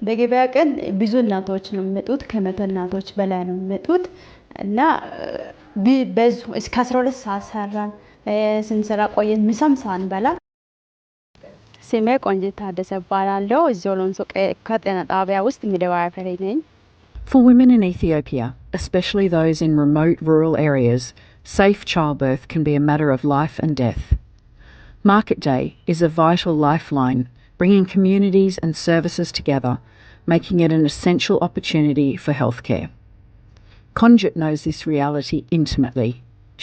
በገበያ ቀን ብዙ እናቶች ነው የሚመጡት ከመቶ እናቶች በላይ ነው የሚመጡት እና በዙ እስከ 12 ሰዓት ሰራን ስንሰራ ቆየን ምሳም ሳንበላ። ስሜ ቆንጂት ታደሰ እባላለሁ እዚሁ ሎንሶ ከጤና ጣቢያ ውስጥ ሚድዋይፈሪ ነኝ። For women in Ethiopia, especially those in remote rural areas, safe childbirth can be a matter of life and death. Market Day is a vital lifeline, bringing communities and services together, making it an essential opportunity for healthcare. Konjit knows this reality intimately.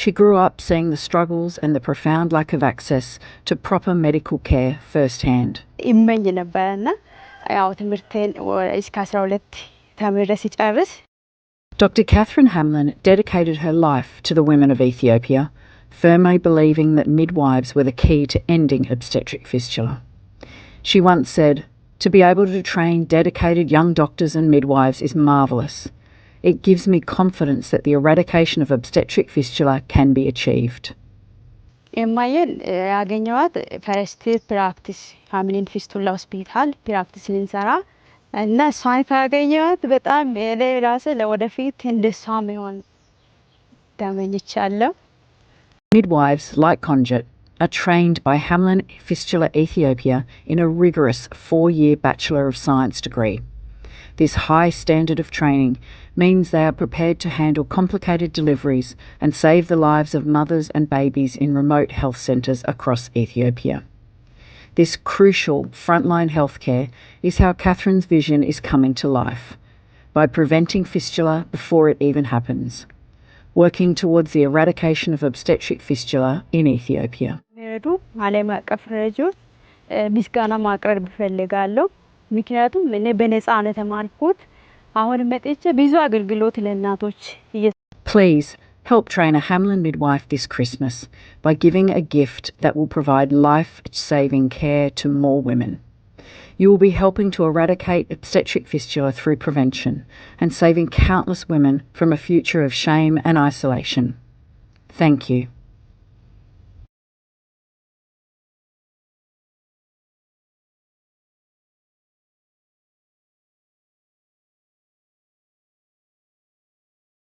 She grew up seeing the struggles and the profound lack of access to proper medical care firsthand. ይመኝ ነበርና ያው ትምህርቴን እስከ 12 ተምሬ ሲጨርስ Dr. Catherine Hamlin dedicated her life to the women of Ethiopia, firmly believing that midwives were the key to ending obstetric fistula. She once said, "To be able to train dedicated young doctors and midwives is marvellous. It gives me confidence that the eradication of obstetric fistula can be achieved." የማየን ያገኘዋት ፈርስት ፕራክቲስ ፋሚሊን ፊስቱላ ሆስፒታል ፕራክቲስ ልንሰራ እና እሷን ካገኘዋት በጣም እኔ ራሴ ለወደፊት እንደሷ መሆን ተመኝቻለሁ። Midwives, like Konjit, are trained by Hamlin Fistula Ethiopia in a rigorous 4-year Bachelor of Science degree. This high standard of training means they are prepared to handle complicated deliveries and save the lives of mothers and babies in remote health centres across Ethiopia. This crucial frontline healthcare is how Catherine's vision is coming to life, by preventing fistula before it even happens, working towards the eradication of obstetric fistula in Ethiopia. ዓለም አቀፍ ረጆች ምስጋና ማቅረብ እፈልጋለሁ። ምክንያቱም እኔ በነፃነት ተማርኩት አሁን መጥቼ ብዙ አገልግሎት ለእናቶች Please help train a Hamlin midwife this Christmas by giving a gift that will provide life-saving care to more women. You will be helping to eradicate obstetric fistula through prevention and saving countless women from a future of shame and isolation. Thank you.